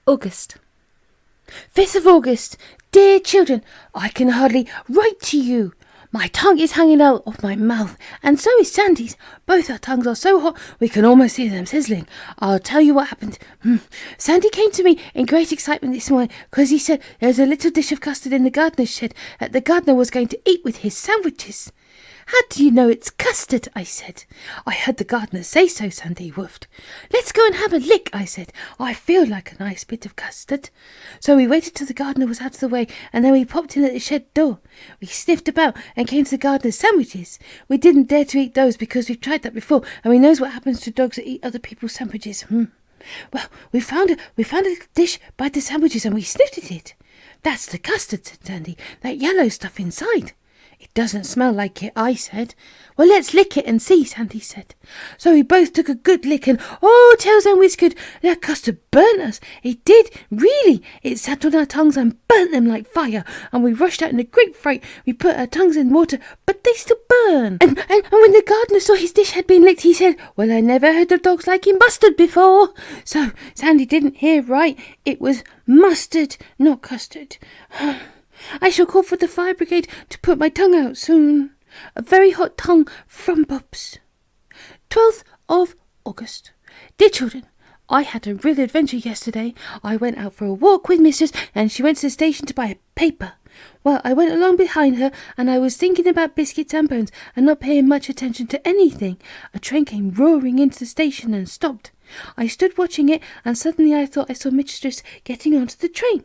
August. 5th of August. Dear children, I can hardly write to you. My tongue is hanging out of my mouth, and so is Sandy's. Both our tongues are so hot we can almost hear them sizzling. I'll tell you what happened. Sandy came to me in great excitement this morning because he said there was a little dish of custard in the gardener's shed that the gardener was going to eat with his sandwiches. How do you know it's custard? I said. I heard the gardener say so, Sandy woofed. Let's go and have a lick, I said. I feel like a nice bit of custard. So we waited till the gardener was out of the way, and then we popped in at the shed door. We sniffed about and came to the gardener's sandwiches. We didn't dare to eat those because we've tried that before, and we knows what happens to dogs that eat other people's sandwiches. Well, we found a dish by the sandwiches, and we sniffed at it. That's the custard, said Sandy. That yellow stuff inside. It doesn't smell like it, I said. Well, let's lick it and see, Sandy said. So we both took a good lick and, oh, tails and whiskered, that custard burnt us. It did, really. It sat on our tongues and burnt them like fire, and we rushed out in a great fright. We put our tongues in water, but they still burn. And when the gardener saw his dish had been licked, he said, well, I never heard of dogs liking mustard before. So Sandy didn't hear right. It was mustard, not custard. I shall call for the fire brigade to put my tongue out soon. A very hot tongue from Bubs. 12th of August. Dear children, I had a real adventure yesterday. I went out for a walk with Mistress, and she went to the station to buy a paper. Well, I went along behind her, and I was thinking about biscuits and bones and not paying much attention to anything. A train came roaring into the station and stopped. I stood watching it, and suddenly I thought I saw Mistress getting onto the train.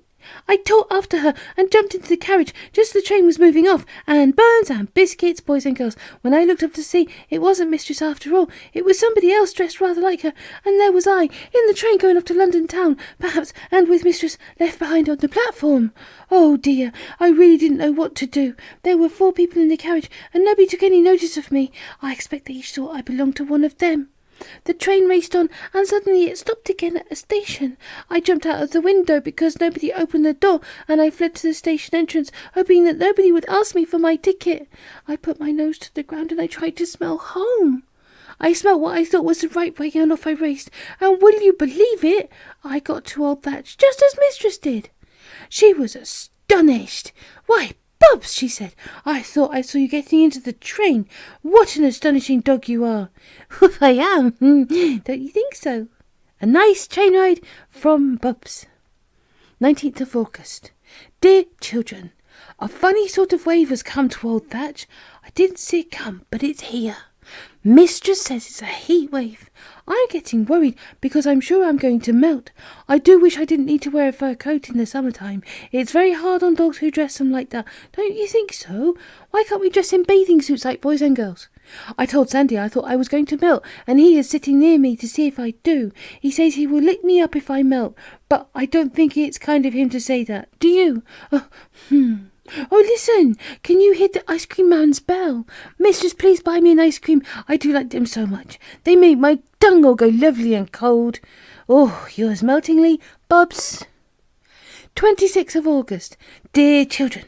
I tore after her and jumped into the carriage just as the train was moving off, and bones and biscuits, boys and girls. When I looked up to see, it wasn't Mistress after all. It was somebody else dressed rather like her, and there was I, in the train going off to London town, perhaps, and with Mistress left behind on the platform. Oh dear, I really didn't know what to do. There were 4 people in the carriage, and nobody took any notice of me. I expect they each thought I belonged to one of them. The train raced on, and suddenly it stopped again at a station. I jumped out of the window because nobody opened the door, and I fled to the station entrance, hoping that nobody would ask me for my ticket. I put my nose to the ground and I tried to smell home. I smelt what I thought was the right way, and off I raced. And will you believe it? I got to Old Thatch just as Mistress did. She was astonished. Why, Bubs, she said, I thought I saw you getting into the train. What an astonishing dog you are. I am. Don't you think so? A nice train ride from Bubs. 19th of August. Dear children, a funny sort of wave has come to Old Thatch. I didn't see it come, but it's here. Mistress says it's a heat wave. I'm getting worried because I'm sure I'm going to melt. I do wish I didn't need to wear a fur coat in the summertime. It's very hard on dogs who dress them like that. Don't you think so? Why can't we dress in bathing suits like boys and girls? I told Sandy I thought I was going to melt, and he is sitting near me to see if I do. He says he will lick me up if I melt, but I don't think it's kind of him to say that. Do you? Oh, listen, can you hear the ice cream man's bell? Mistress, please buy me an ice cream. I do like them so much. They make my tongue all go lovely and cold. Oh, yours meltingly, Bubs. 26th of August. Dear children,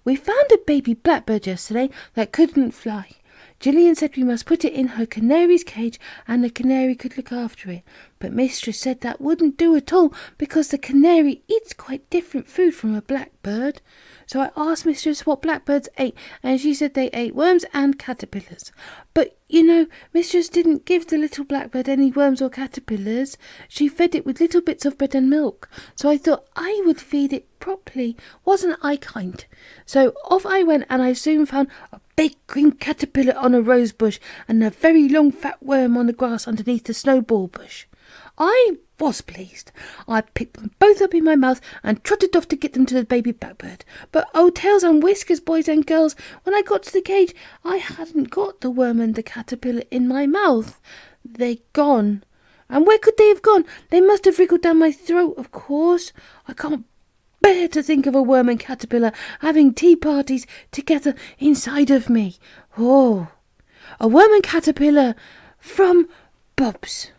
we found a baby blackbird yesterday that couldn't fly. Gillian said we must put it in her canary's cage and the canary could look after it. But Mistress said that wouldn't do at all because the canary eats quite different food from a blackbird. So I asked Mistress what blackbirds ate, and she said they ate worms and caterpillars. But, you know, Mistress didn't give the little blackbird any worms or caterpillars. She fed it with little bits of bread and milk. So I thought I would feed it properly. Wasn't I kind? So off I went, and I soon found a big green caterpillar on a rose bush and a very long fat worm on the grass underneath the snowball bush. I was pleased. I picked them both up in my mouth and trotted off to get them to the baby blackbird. But oh, tails and whiskers, boys and girls, when I got to the cage, I hadn't got the worm and the caterpillar in my mouth. They'd gone. And where could they have gone? They must have wriggled down my throat, of course. I can't bear to think of a worm and caterpillar having tea parties together inside of me. Oh, a worm and caterpillar from Bubs.